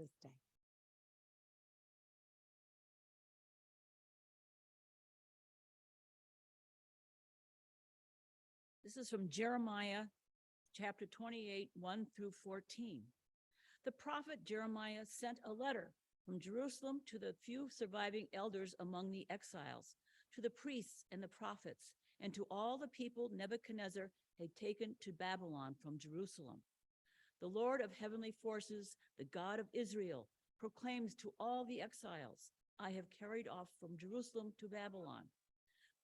this day. This is from Jeremiah chapter 28, 1 through 14. The prophet Jeremiah sent a letter from Jerusalem to the few surviving elders among the exiles, to the priests and the prophets, and to all the people Nebuchadnezzar had taken to Babylon from Jerusalem. The Lord of heavenly forces, the God of Israel, proclaims to all the exiles, I have carried off from Jerusalem to Babylon.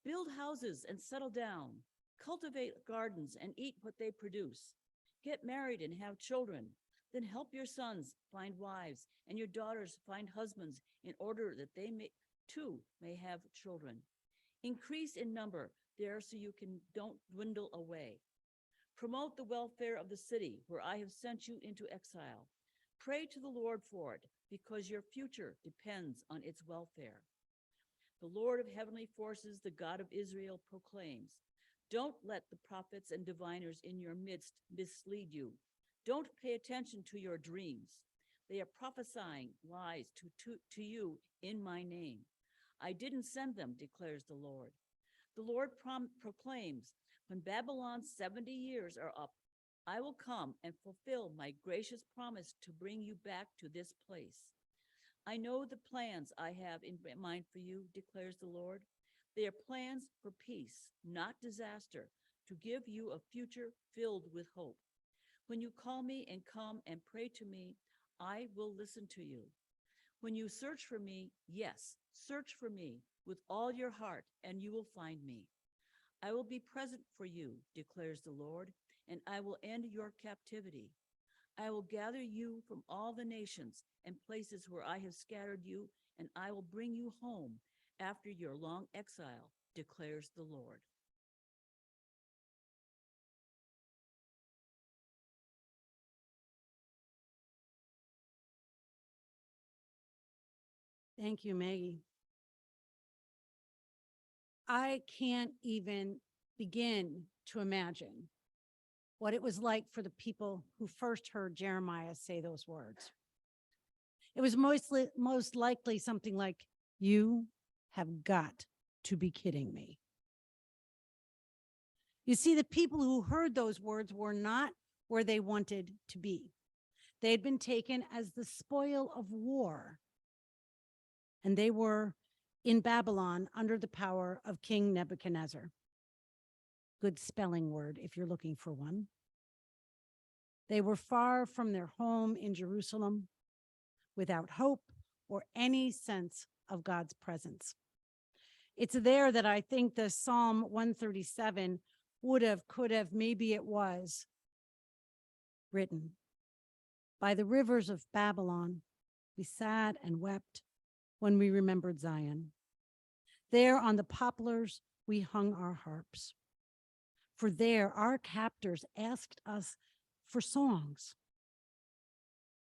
Build houses and settle down. Cultivate gardens and eat what they produce. Get married and have children. Then help your sons find wives and your daughters find husbands in order that they too may have children. Increase in number there so you don't dwindle away. Promote the welfare of the city where I have sent you into exile. Pray to the Lord for it, because your future depends on its welfare. The Lord of heavenly forces, the God of Israel, proclaims, don't let the prophets and diviners in your midst mislead you. Don't pay attention to your dreams. They are prophesying lies to you in my name. I didn't send them, declares the Lord. The Lord proclaims, when Babylon's 70 years are up, I will come and fulfill my gracious promise to bring you back to this place. I know the plans I have in mind for you, declares the Lord. They are plans for peace, not disaster, to give you a future filled with hope. When you call me and come and pray to me, I will listen to you. When you search for me, yes, search for me with all your heart, and you will find me. I will be present for you, declares the Lord, and I will end your captivity. I will gather you from all the nations and places where I have scattered you, and I will bring you home after your long exile, declares the Lord. Thank you, Maggie. I can't even begin to imagine what it was like for the people who first heard Jeremiah say those words. It was most likely something like, you have got to be kidding me. You see, the people who heard those words were not where they wanted to be. They had been taken as the spoil of war, and they were in Babylon under the power of King Nebuchadnezzar. Good spelling word if you're looking for one. They were far from their home in Jerusalem, without hope or any sense of God's presence. It's there that I think the Psalm 137 would have, could have, maybe it was written. By the rivers of Babylon, we sat and wept when we remembered Zion. There on the poplars, we hung our harps. For there, our captors asked us for songs.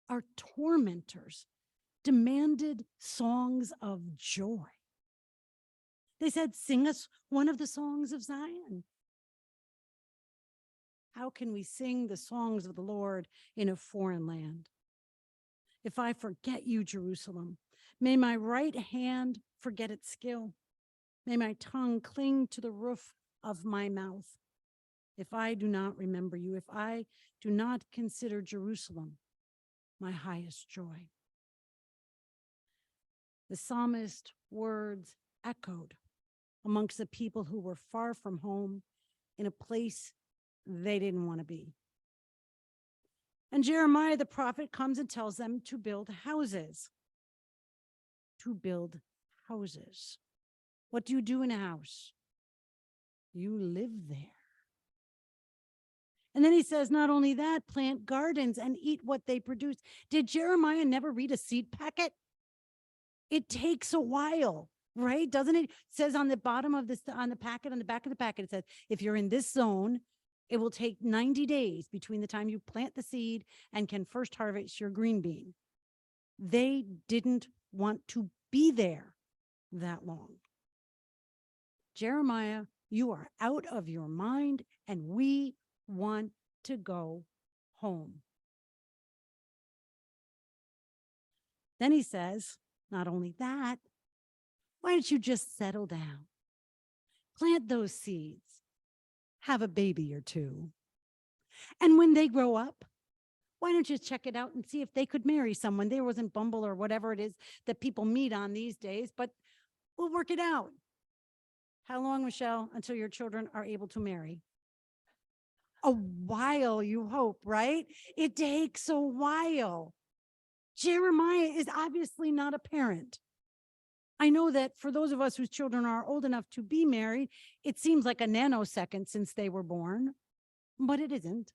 Our tormentors demanded songs of joy. They said, sing us one of the songs of Zion. How can we sing the songs of the Lord in a foreign land? If I forget you, Jerusalem, may my right hand forget its skill. May my tongue cling to the roof of my mouth. If I do not remember you, if I do not consider Jerusalem my highest joy. The psalmist's words echoed amongst the people who were far from home in a place they didn't want to be. And Jeremiah the prophet comes and tells them to build houses. To build houses. What do you do in a house? You live there. And then he says, not only that, plant gardens and eat what they produce. Did Jeremiah never read a seed packet? It takes a while, right? Doesn't it? It says on the bottom of this, on the packet, on the back of the packet, it says, if you're in this zone, it will take 90 days between the time you plant the seed and can first harvest your green bean. They didn't want to be there that long. Jeremiah, you are out of your mind, and we want to go home. Then he says, not only that, why don't you just settle down, plant those seeds, have a baby or two. And when they grow up, why don't you check it out and see if they could marry someone? There wasn't Bumble or whatever it is that people meet on these days, but we'll work it out. How long, Michelle, until your children are able to marry? A while, you hope, right? It takes a while. Jeremiah is obviously not a parent. I know that for those of us whose children are old enough to be married, it seems like a nanosecond since they were born, but it isn't.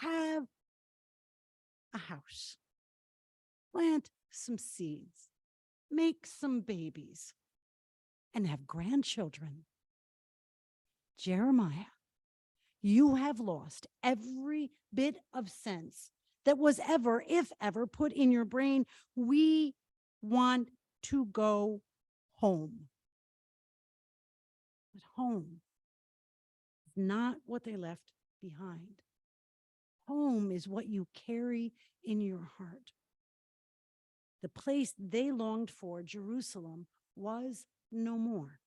Have a house, plant some seeds, make some babies, and have grandchildren. Jeremiah, you have lost every bit of sense that was ever, if ever, put in your brain. We want to go home. But home is not what they left behind. Home is what you carry in your heart. The place they longed for, Jerusalem, was no more.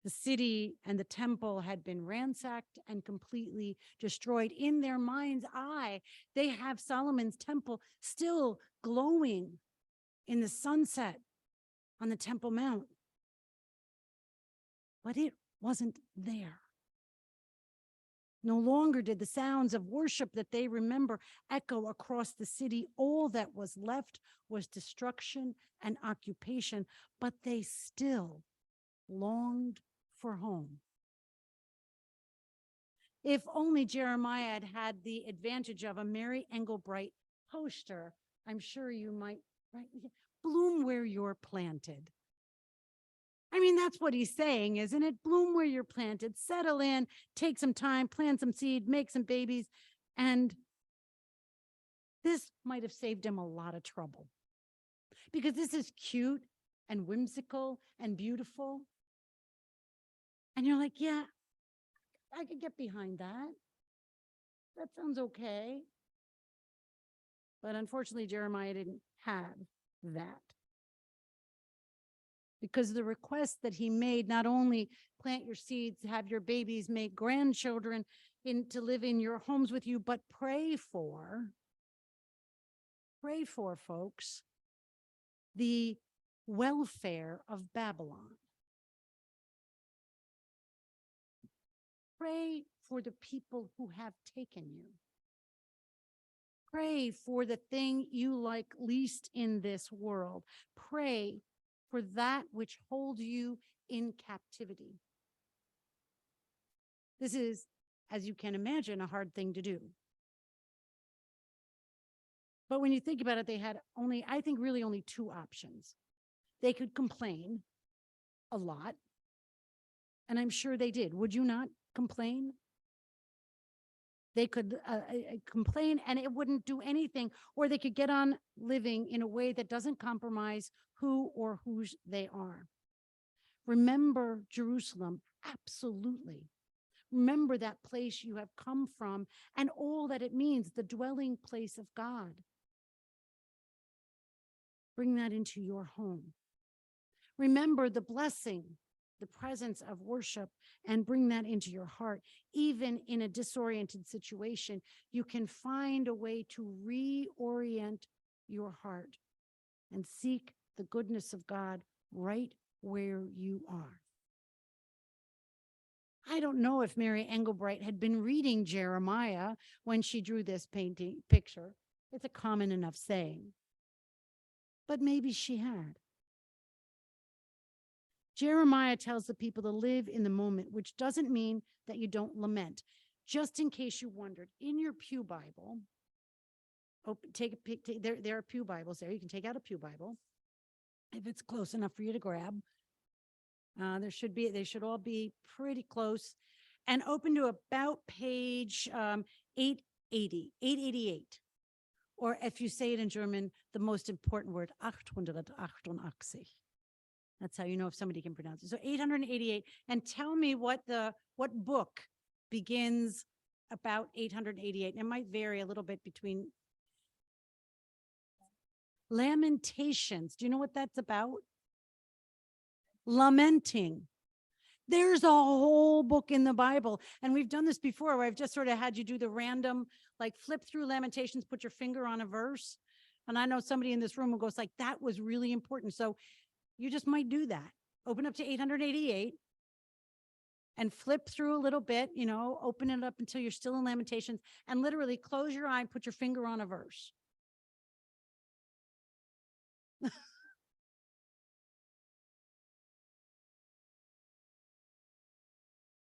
The city and the temple had been ransacked and completely destroyed. In their mind's eye, they have Solomon's temple still glowing in the sunset on the Temple Mount. But it wasn't there. No longer did the sounds of worship that they remember echo across the city. All that was left was destruction and occupation, but they still longed for home. If only Jeremiah had had the advantage of a Mary Engelbreit poster, I'm sure you might, right? Bloom where you're planted. I mean, that's what he's saying, isn't it? Bloom where you're planted, settle in, take some time, plant some seed, make some babies. And this might have saved him a lot of trouble because this is cute and whimsical and beautiful. And you're like, yeah, I could get behind that. That sounds okay. But unfortunately, Jeremiah didn't have that. Because the request that he made, not only plant your seeds, have your babies, make grandchildren to live in your homes with you, but pray for, folks, the welfare of Babylon. Pray for the people who have taken you. Pray for the thing you like least in this world. Pray for that which holds you in captivity. This is, as you can imagine, a hard thing to do. But when you think about it, they had only, I think, really only two options. They could complain a lot, and I'm sure they did. Would you not complain? They could complain and it wouldn't do anything, or they could get on living in a way that doesn't compromise who or whose they are. Remember Jerusalem, absolutely. Remember that place you have come from and all that it means, the dwelling place of God. Bring that into your home. Remember the blessing, the presence of worship, and bring that into your heart. Even in a disoriented situation, you can find a way to reorient your heart and seek the goodness of God right where you are. I don't know if Mary Engelbreit had been reading Jeremiah when she drew this picture. It's a common enough saying, but maybe she had. Jeremiah tells the people to live in the moment, which doesn't mean that you don't lament. Just in case you wondered, in your pew Bible, take a pic. There are pew Bibles there. You can take out a pew Bible if it's close enough for you to grab. They should all be pretty close, and open to about page 888. Or if you say it in German, the most important word, 888. That's how you know if somebody can pronounce it. So 888, and tell me what book begins about 888, and it might vary a little bit between. Lamentations. Do you know what that's about? Lamenting. There's a whole book in the Bible. And we've done this before where I've just sort of had you do the random, like flip through Lamentations, put your finger on a verse. And I know somebody in this room who goes like, that was really important. So you just might do that. Open up to 888 and flip through a little bit, open it up until you're still in Lamentations and literally close your eye and put your finger on a verse.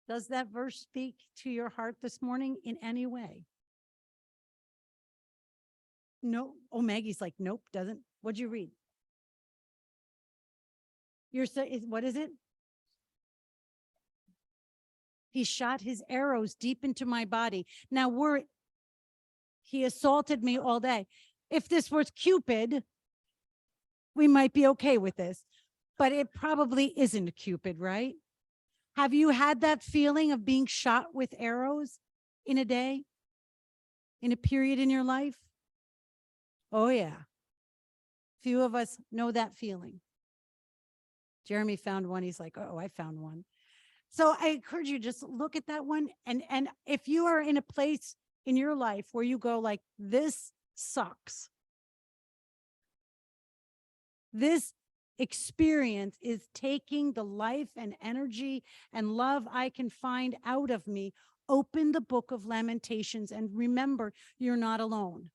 Does that verse speak to your heart this morning in any way? No. Oh, Maggie's like, nope, doesn't. What'd you read? What is it? He shot his arrows deep into my body. Now he assaulted me all day. If this was Cupid, we might be okay with this, but it probably isn't Cupid, right? Have you had that feeling of being shot with arrows in a day, in a period in your life? Oh, yeah. Few of us know that feeling. Jeremy found one. He's like, oh, I found one. So I encourage you, just look at that one. And if you are in a place in your life where you go like, this sucks. This experience is taking the life and energy and love I can find out of me. Open the book of Lamentations and remember, you're not alone.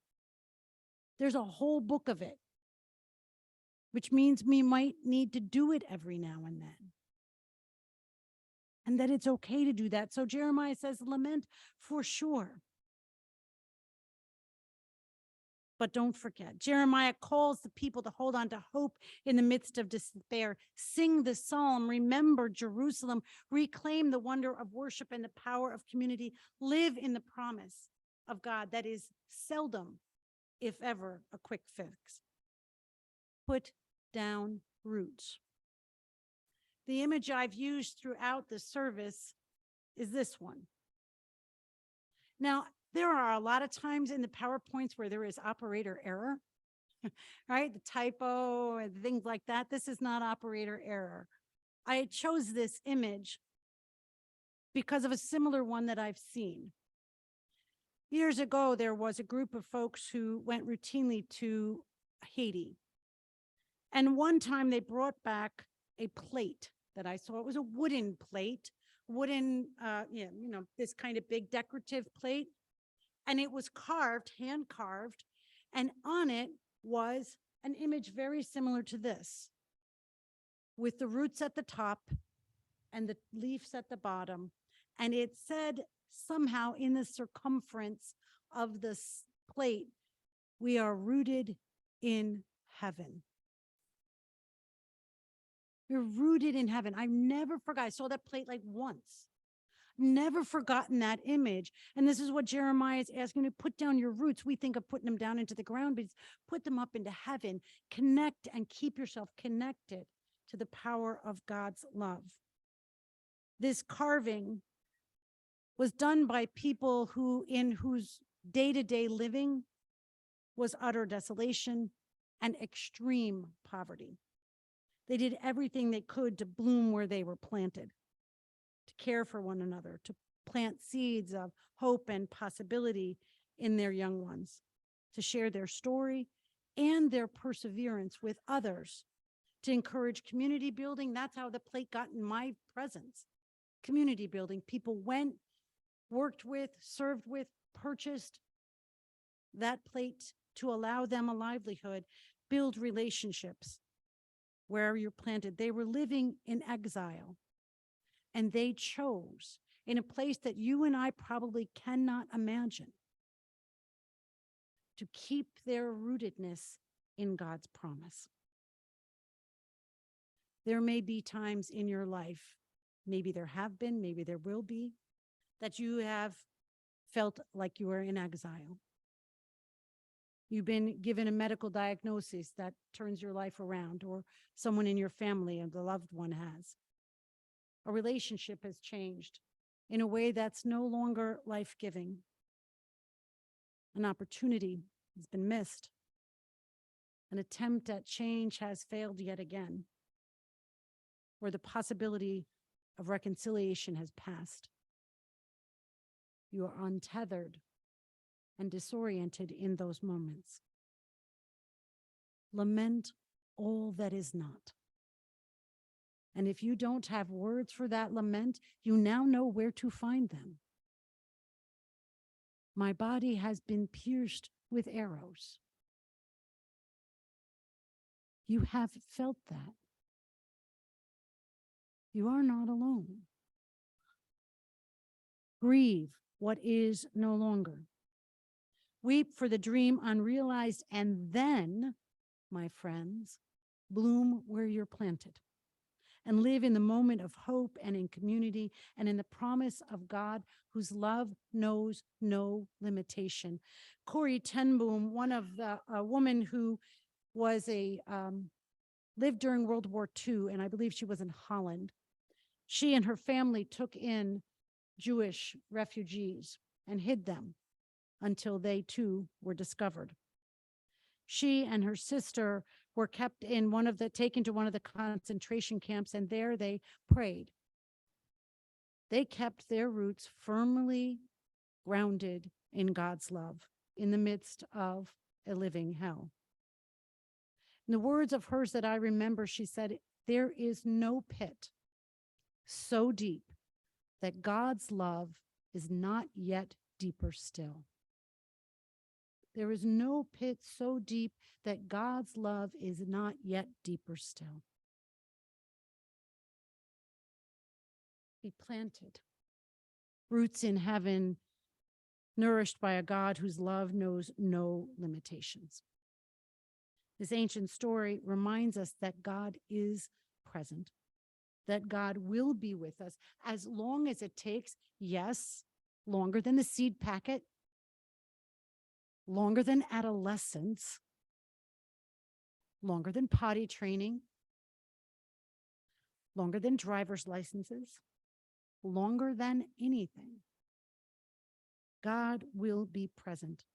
There's a whole book of it, which means we might need to do it every now and then. And that it's okay to do that. So Jeremiah says, lament for sure. But don't forget, Jeremiah calls the people to hold on to hope in the midst of despair. Sing the psalm, remember Jerusalem, reclaim the wonder of worship and the power of community. Live in the promise of God that is seldom, if ever, a quick fix. Put down roots. The image I've used throughout the service is this one. Now, there are a lot of times in the PowerPoints where there is operator error, right? The typo and things like that. This is not operator error. I chose this image because of a similar one that I've seen. Years ago, there was a group of folks who went routinely to Haiti. And one time they brought back a plate that I saw. It was a wooden plate, this kind of big decorative plate. And it was carved, hand carved, and on it was an image very similar to this, with the roots at the top and the leaves at the bottom. And it said somehow in the circumference of this plate, we are rooted in heaven. We're rooted in heaven. I've never forgot. I saw that plate like once. Never forgotten that image. And this is what Jeremiah is asking to put down your roots. We think of putting them down into the ground, but put them up into heaven. Connect and keep yourself connected to the power of God's love. This carving was done by people whose day-to-day living was utter desolation and extreme poverty. They did everything they could to bloom where they were planted, to care for one another, to plant seeds of hope and possibility in their young ones, to share their story and their perseverance with others, to encourage community building. That's how the plate got in my presence. Community building. People went, worked with, served with, purchased that plate to allow them a livelihood, build relationships where you're planted. They were living in exile. And they chose in a place that you and I probably cannot imagine to keep their rootedness in God's promise. There may be times in your life, maybe there have been, maybe there will be, that you have felt like you were in exile. You've been given a medical diagnosis that turns your life around, or someone in your family or the loved one has. A relationship has changed. in a way that's no longer life-giving. An opportunity has been missed. An attempt at change has failed yet again, where the possibility of reconciliation has passed. You are untethered and disoriented in those moments. Lament all that is not. And if you don't have words for that lament, you now know where to find them. My body has been pierced with arrows. You have felt that. You are not alone. Grieve what is no longer. Weep for the dream unrealized, and then, my friends, bloom where you're planted, and live in the moment of hope and in community and in the promise of God whose love knows no limitation. Corrie ten Boom, a woman who was lived during World War II, and I believe she was in Holland. She and her family took in Jewish refugees and hid them until they too were discovered. She and her sister were taken to one of the concentration camps, and there they prayed. They kept their roots firmly grounded in God's love in the midst of a living hell. In the words of hers that I remember, she said, "There is no pit so deep that God's love is not yet deeper still." There is no pit so deep that God's love is not yet deeper still. Be planted, roots in heaven, nourished by a God whose love knows no limitations. This ancient story reminds us that God is present, that God will be with us as long as it takes, yes, longer than the seed packet, longer than adolescence, longer than potty training, longer than driver's licenses, longer than anything. God will be present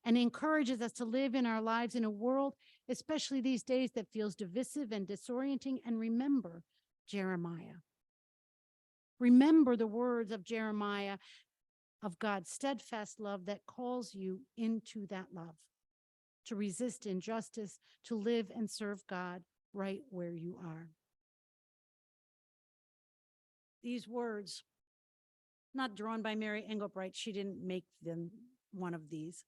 and encourages us to live in our lives in a world, especially these days, that feels divisive and disorienting. And remember Jeremiah. Remember the words of Jeremiah of God's steadfast love that calls you into that love, to resist injustice, to live and serve God right where you are. These words, not drawn by Mary Engelbreit, she didn't make them one of these.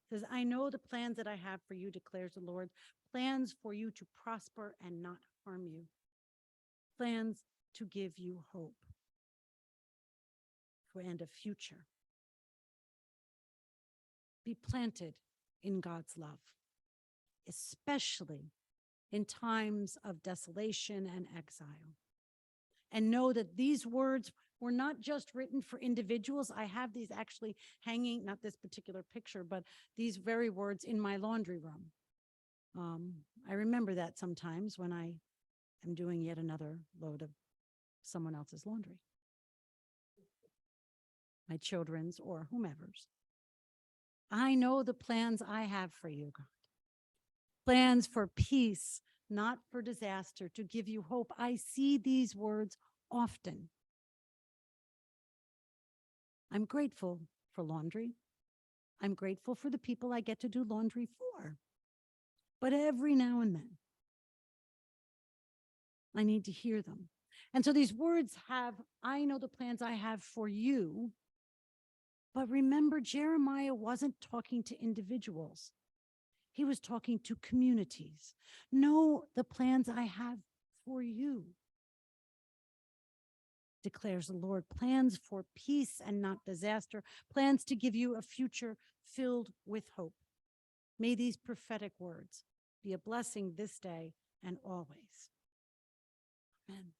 It says, "I know the plans that I have for you, declares the Lord, plans for you to prosper and not harm you, plans to give you hope and a future." Be planted in God's love, especially in times of desolation and exile. And know that these words were not just written for individuals. I have these actually hanging, not this particular picture, but these very words in my laundry room. I remember that sometimes when I am doing yet another load of someone else's laundry, my children's or whomever's. I know the plans I have for you, God. Plans for peace, not for disaster, to give you hope. I see these words often. I'm grateful for laundry. I'm grateful for the people I get to do laundry for. But every now and then, I need to hear them. And so these words have, I know the plans I have for you. But remember, Jeremiah wasn't talking to individuals. He was talking to communities. Know the plans I have for you, declares the Lord. Plans for peace and not disaster. Plans to give you a future filled with hope. May these prophetic words be a blessing this day and always. Amen.